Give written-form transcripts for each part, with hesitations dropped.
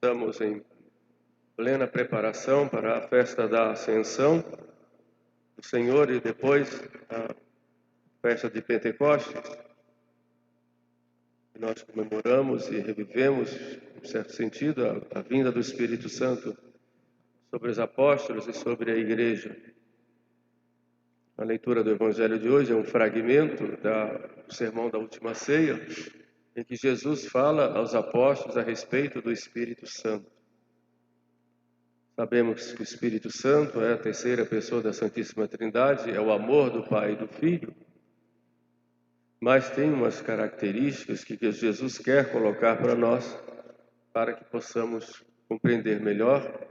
Estamos em plena preparação para a festa da Ascensão do Senhor e depois a festa de Pentecostes. Nós comemoramos e revivemos, em certo sentido, a vinda do Espírito Santo sobre os apóstolos e sobre a igreja. A leitura do Evangelho de hoje é um fragmento do sermão da última ceia, em que Jesus fala aos apóstolos a respeito do Espírito Santo. Sabemos que o Espírito Santo é a terceira pessoa da Santíssima Trindade, é o amor do Pai e do Filho, mas tem umas características que Jesus quer colocar para nós, para que possamos compreender melhor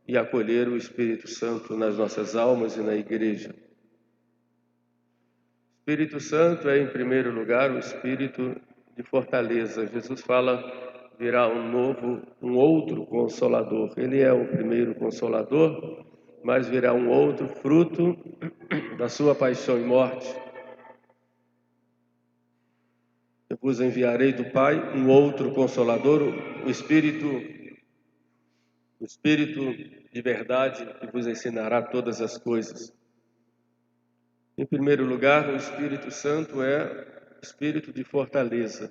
e acolher o Espírito Santo nas nossas almas e na igreja. O Espírito Santo é, em primeiro lugar, o Espírito de fortaleza. Jesus fala: virá um outro Consolador. Ele é o primeiro Consolador, mas virá um outro fruto da sua paixão e morte. Eu vos enviarei do Pai um outro Consolador, o Espírito de verdade, que vos ensinará todas as coisas. Em primeiro lugar, o Espírito Santo é Espírito de fortaleza.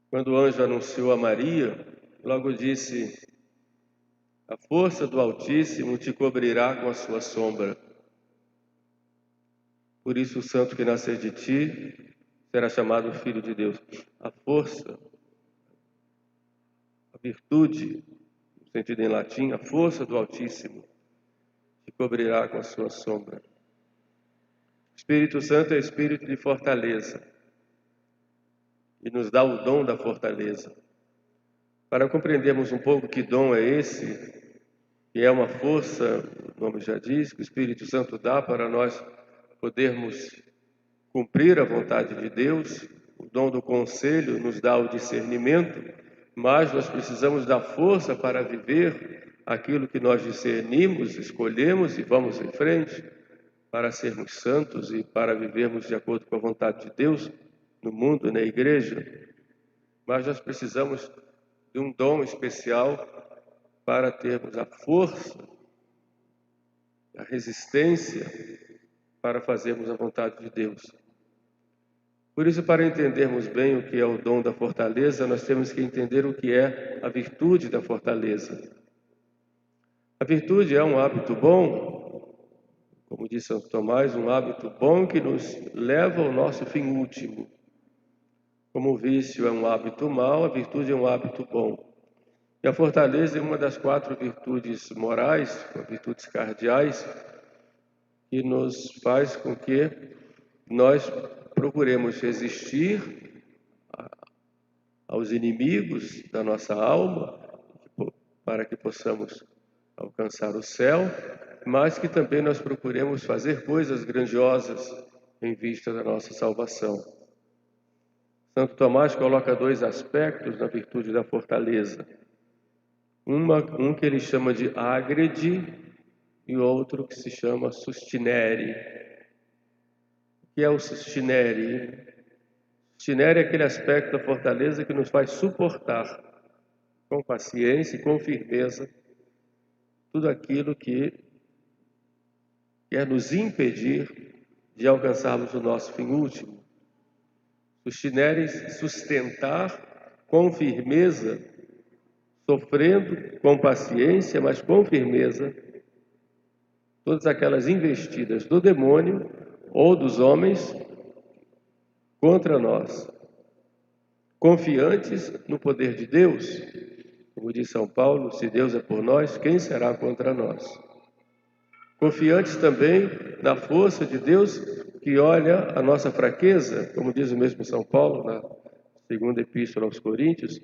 Quando o anjo anunciou a Maria, logo disse: a força do Altíssimo te cobrirá com a sua sombra. Por isso o santo que nascer de ti será chamado Filho de Deus. A força, a virtude, no sentido em latim, a força do Altíssimo te cobrirá com a sua sombra. O Espírito Santo é espírito de fortaleza e nos dá o dom da fortaleza. Para compreendermos um pouco que dom é esse, que é uma força, o nome já diz, que o Espírito Santo dá para nós podermos cumprir a vontade de Deus. O dom do conselho nos dá o discernimento, mas nós precisamos da força para viver aquilo que nós discernimos, escolhemos e vamos em frente, para sermos santos e para vivermos de acordo com a vontade de Deus no mundo e na igreja. Mas nós precisamos de um dom especial para termos a força, a resistência para fazermos a vontade de Deus. Por isso, para entendermos bem o que é o dom da fortaleza, nós temos que entender o que é a virtude da fortaleza. A virtude é um hábito bom, como diz Santo Tomás, um hábito bom que nos leva ao nosso fim último. Como o vício é um hábito mau, a virtude é um hábito bom. E a fortaleza é uma das 4 virtudes morais, virtudes cardeais, que nos faz com que nós procuremos resistir aos inimigos da nossa alma, para que possamos alcançar o céu, mas que também nós procuremos fazer coisas grandiosas em vista da nossa salvação. Santo Tomás coloca 2 aspectos na virtude da fortaleza. Um que ele chama de agrede e outro que se chama sustinere. O que é o sustinere? Sustinere é aquele aspecto da fortaleza que nos faz suportar com paciência e com firmeza tudo aquilo que quer nos impedir de alcançarmos o nosso fim último. Sustinere, sustentar com firmeza, sofrendo com paciência, mas com firmeza, todas aquelas investidas do demônio ou dos homens contra nós, confiantes no poder de Deus. Como diz São Paulo, se Deus é por nós, quem será contra nós? Confiantes também na força de Deus que olha a nossa fraqueza, como diz o mesmo São Paulo na segunda epístola aos Coríntios.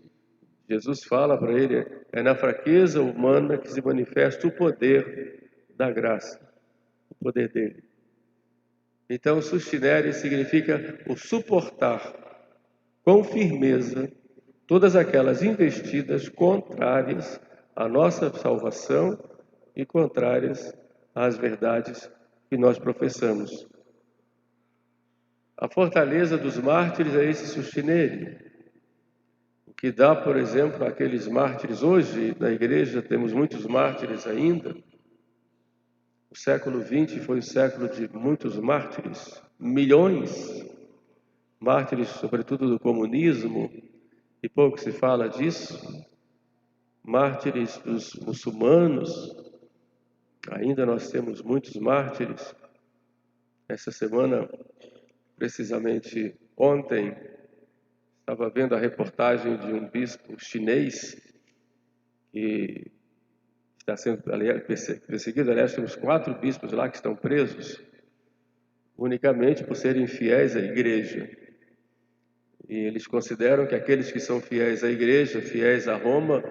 Jesus fala para ele: é na fraqueza humana que se manifesta o poder da graça, o poder dele. Então, sustinere significa o suportar com firmeza todas aquelas investidas contrárias à nossa salvação e contrárias às verdades que nós professamos. A fortaleza dos mártires é esse sustinere. O que dá, por exemplo, aqueles mártires. Hoje, na igreja, temos muitos mártires ainda. O século XX foi o século de muitos mártires, milhões, mártires, sobretudo do comunismo, e pouco se fala disso. Mártires dos muçulmanos, ainda nós temos muitos mártires. Essa semana, precisamente ontem, estava vendo a reportagem de um bispo chinês que está sendo perseguido. Aliás, temos 4 bispos lá que estão presos unicamente por serem fiéis à igreja. E eles consideram que aqueles que são fiéis à igreja, fiéis a Roma,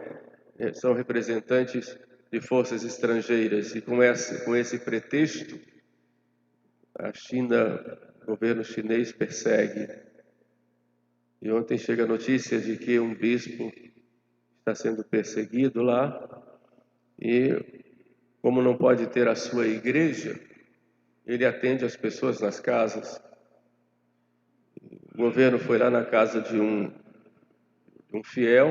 são representantes de forças estrangeiras. E com esse pretexto, a China, o governo chinês persegue. E ontem chega a notícia de que um bispo está sendo perseguido lá, e como não pode ter a sua igreja, ele atende as pessoas nas casas. O governo foi lá na casa de um fiel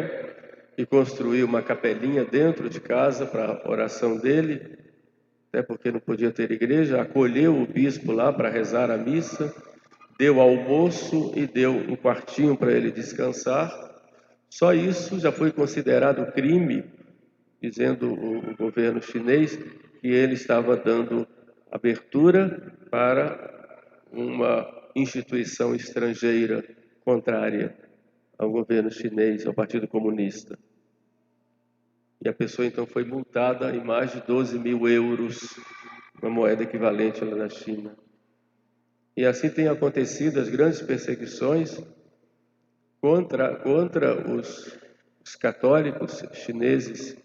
e construiu uma capelinha dentro de casa para a oração dele, até porque não podia ter igreja. Acolheu o bispo lá para rezar a missa, deu almoço e deu um quartinho para ele descansar. Só isso já foi considerado crime, dizendo o governo chinês que ele estava dando abertura para uma instituição estrangeira contrária ao governo chinês, ao Partido Comunista. E a pessoa então foi multada em mais de 12 mil euros, uma moeda equivalente lá na China. E assim tem acontecido as grandes perseguições contra os católicos chineses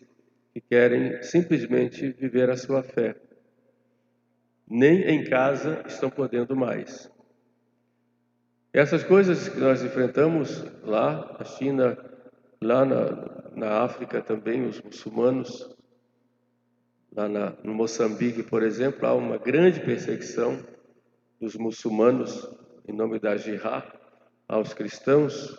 que querem simplesmente viver a sua fé. Nem em casa estão podendo mais. Essas coisas que nós enfrentamos lá na China, lá na África também, os muçulmanos, lá no Moçambique, por exemplo, há uma grande perseguição dos muçulmanos em nome da Jihad aos cristãos.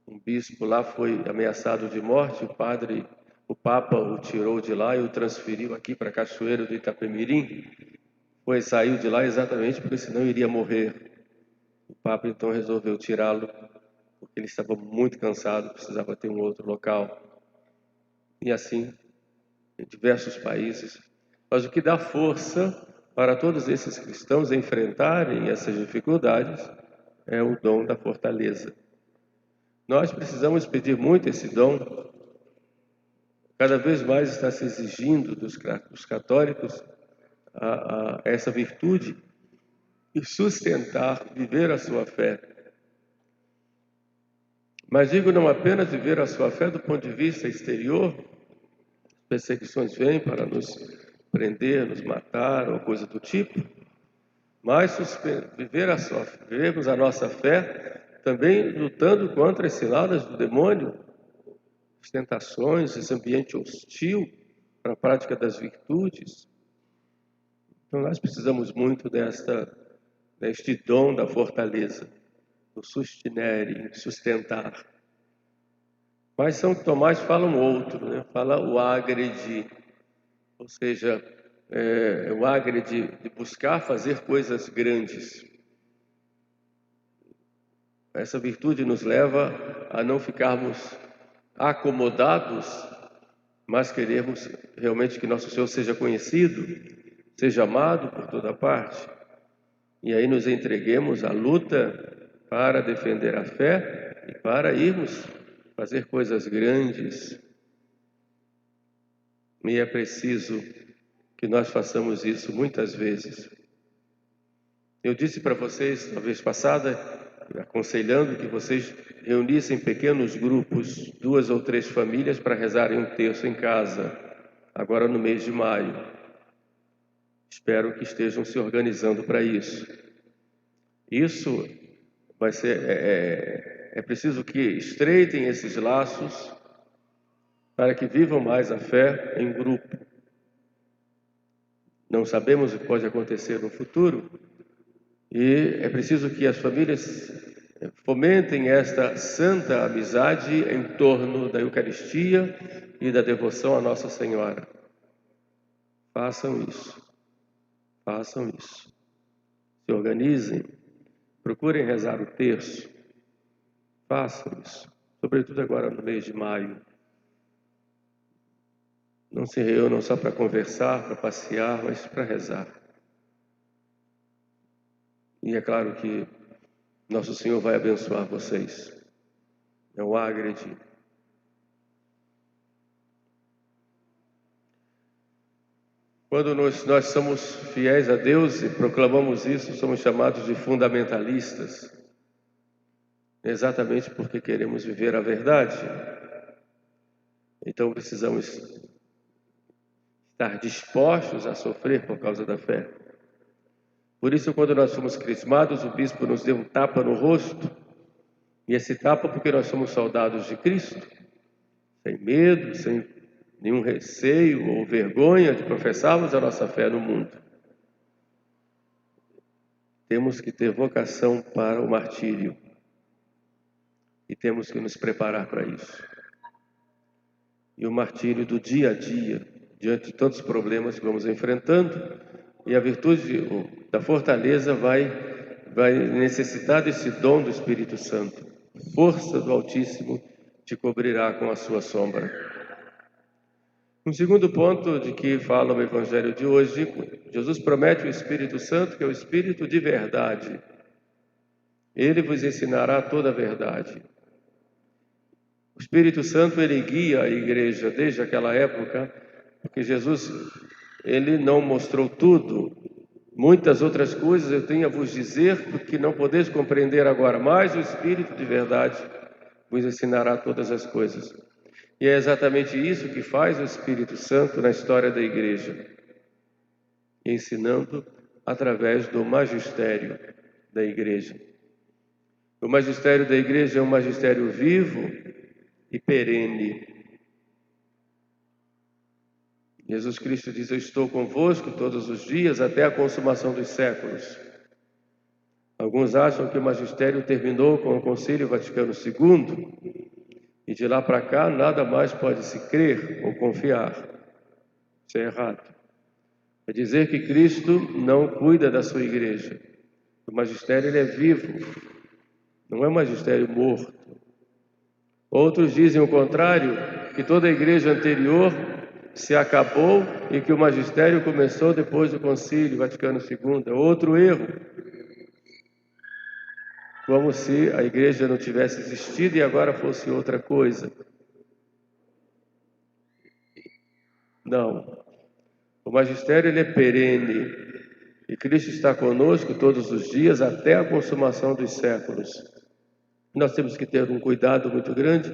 Um bispo lá foi ameaçado de morte, o Papa o tirou de lá e o transferiu aqui para a Cachoeira do Itapemirim. Saiu de lá exatamente porque senão iria morrer. O Papa então resolveu tirá-lo, porque ele estava muito cansado, precisava ter um outro local. E assim, em diversos países. Mas o que dá força para todos esses cristãos enfrentarem essas dificuldades é o dom da fortaleza. Nós precisamos pedir muito esse dom. Cada vez mais está se exigindo dos católicos essa virtude e sustentar, viver a sua fé. Mas digo não apenas viver a sua fé do ponto de vista exterior. Perseguições vêm para nos prender, nos matar ou coisa do tipo, mas vivermos a nossa fé também lutando contra as ciladas do demônio, as tentações, esse ambiente hostil para a prática das virtudes. Então nós precisamos muito deste dom da fortaleza, do sustinere, sustentar. Mas São Tomás fala um outro, né? Fala o agredi, ou seja, o agredi de buscar fazer coisas grandes. Essa virtude nos leva a não ficarmos acomodados, mas queremos realmente que nosso Senhor seja conhecido, seja amado por toda parte. E aí nos entreguemos à luta para defender a fé e para irmos fazer coisas grandes. E é preciso que nós façamos isso muitas vezes. Eu disse para vocês, na vez passada, aconselhando que vocês reunissem pequenos grupos, 2 ou 3 famílias, para rezarem um terço em casa, agora no mês de maio. Espero que estejam se organizando para isso. Isso vai ser... É preciso que estreitem esses laços para que vivam mais a fé em grupo. Não sabemos o que pode acontecer no futuro, e é preciso que as famílias Fomentem esta santa amizade em torno da Eucaristia e da devoção a Nossa Senhora. Façam isso. Façam isso. Se organizem. Procurem rezar o terço. Façam isso. Sobretudo agora no mês de maio. Não se reúnam só para conversar, para passear, mas para rezar. E é claro que Nosso Senhor vai abençoar vocês. Não há agredir. Quando nós somos fiéis a Deus e proclamamos isso, somos chamados de fundamentalistas. Exatamente porque queremos viver a verdade. Então precisamos estar dispostos a sofrer por causa da fé. Por isso, quando nós fomos crismados, o bispo nos deu um tapa no rosto. E esse tapa porque nós somos soldados de Cristo, sem medo, sem nenhum receio ou vergonha de professarmos a nossa fé no mundo. Temos que ter vocação para o martírio. E temos que nos preparar para isso. E o martírio do dia a dia, diante de tantos problemas que vamos enfrentando, e a virtude da fortaleza vai necessitar desse dom do Espírito Santo. Força do Altíssimo te cobrirá com a sua sombra. Um segundo ponto de que fala o Evangelho de hoje, Jesus promete o Espírito Santo, que é o Espírito de verdade. Ele vos ensinará toda a verdade. O Espírito Santo, ele guia a igreja desde aquela época, porque Jesus, ele não mostrou tudo. Muitas outras coisas eu tenho a vos dizer, porque não podeis compreender agora, mas o Espírito de verdade vos ensinará todas as coisas. E é exatamente isso que faz o Espírito Santo na história da igreja, ensinando através do magistério da igreja. O magistério da igreja é um magistério vivo e perene. Jesus Cristo diz: eu estou convosco todos os dias até a consumação dos séculos. Alguns acham que o magistério terminou com o Concílio Vaticano II e de lá para cá nada mais pode se crer ou confiar. Isso é errado. É dizer que Cristo não cuida da sua igreja. O magistério, ele é vivo, não é um magistério morto. Outros dizem o contrário, que toda a igreja anterior se acabou e que o magistério começou depois do Concílio Vaticano II. É outro erro. Como se a igreja não tivesse existido e agora fosse outra coisa. Não. O magistério, ele é perene. E Cristo está conosco todos os dias até a consumação dos séculos. Nós temos que ter um cuidado muito grande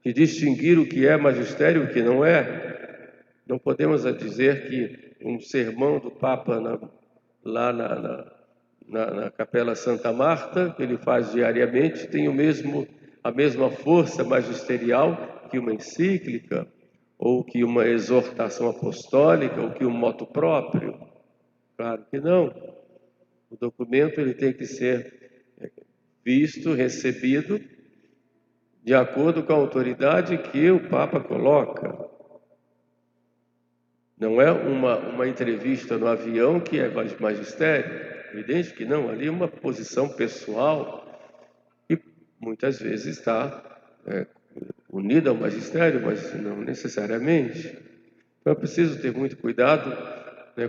de distinguir o que é magistério e o que não é. Não podemos dizer que um sermão do Papa lá na Capela Santa Marta, que ele faz diariamente, tem a mesma força magisterial que uma encíclica, ou que uma exortação apostólica, ou que um motu próprio. Claro que não. O documento, ele tem que ser visto, recebido, de acordo com a autoridade que o Papa coloca. Não é uma entrevista no avião que é magistério. Evidente que não, ali é uma posição pessoal que muitas vezes está unida ao magistério, mas não necessariamente. Então é preciso ter muito cuidado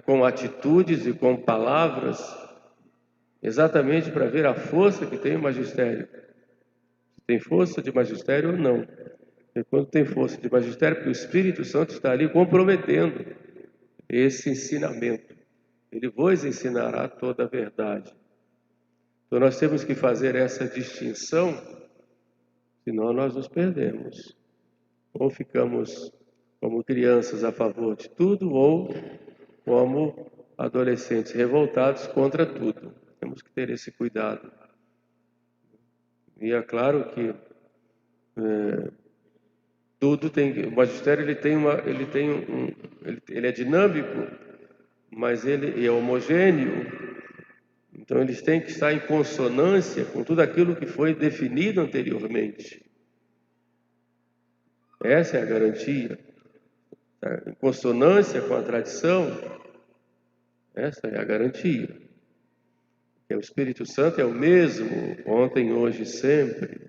com atitudes e com palavras, exatamente para ver a força que tem o magistério. Se tem força de magistério ou não. E quando tem força de magistério, porque o Espírito Santo está ali comprometendo esse ensinamento. Ele vos ensinará toda a verdade. Então nós temos que fazer essa distinção, senão nós nos perdemos. Ou ficamos como crianças a favor de tudo, ou como adolescentes revoltados contra tudo. Temos que ter esse cuidado. E é claro que tudo tem. O magistério, ele é dinâmico, mas ele é homogêneo, Então, eles têm que estar em consonância com tudo aquilo que foi definido anteriormente. Essa é a garantia. Em consonância com a tradição, essa é a garantia. O Espírito Santo é o mesmo, ontem, hoje e sempre.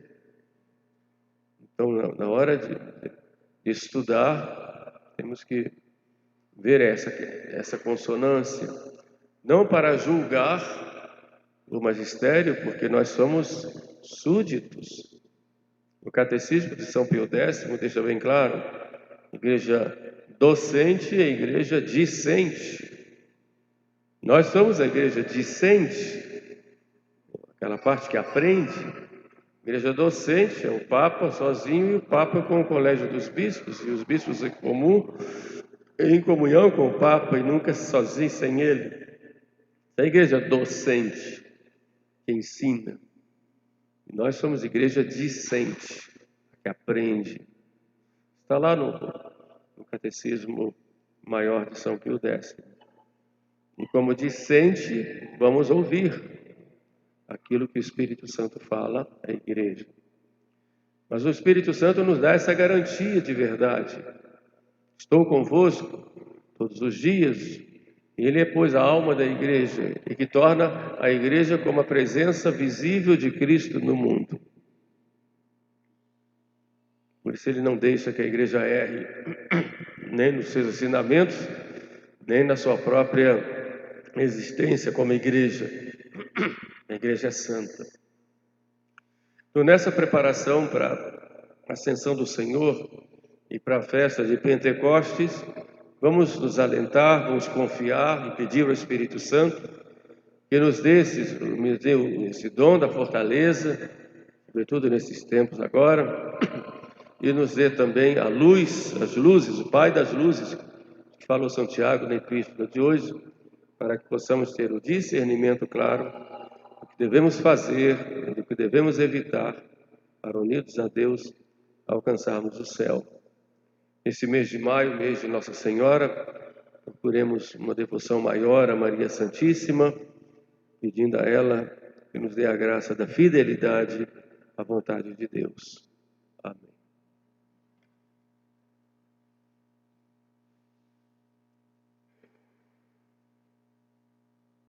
Então, na hora de estudar, temos que ver essa consonância. Não para julgar o magistério, porque nós somos súditos. O Catecismo de São Pio X deixa bem claro: igreja docente e igreja discente. Nós somos a igreja discente, aquela parte que aprende. Igreja docente é o Papa sozinho, e o Papa com o colégio dos bispos, e os bispos em comunhão com o Papa, e nunca sozinho sem ele. A igreja docente, que ensina. Nós somos igreja discente, que aprende. Está lá no Catecismo Maior de São Pio X. E como discente, vamos ouvir aquilo que o Espírito Santo fala à igreja. Mas o Espírito Santo nos dá essa garantia de verdade. Estou convosco todos os dias. Ele é, pois, a alma da igreja e que torna a igreja como a presença visível de Cristo no mundo. Por isso ele não deixa que a igreja erre, nem nos seus ensinamentos, nem na sua própria existência como igreja. A igreja é santa. Então, nessa preparação para a ascensão do Senhor e para a festa de Pentecostes, vamos nos alentar, vamos confiar e pedir ao Espírito Santo que nos dê esse dom da fortaleza, sobretudo nesses tempos agora, e nos dê também a luz, as luzes, o Pai das luzes, que falou Santiago na Epístola de hoje, para que possamos ter o discernimento claro do que devemos fazer, do que devemos evitar, para, unidos a Deus, alcançarmos o céu. Esse mês de maio, mês de Nossa Senhora, procuremos uma devoção maior a Maria Santíssima, pedindo a ela que nos dê a graça da fidelidade à vontade de Deus. Amém.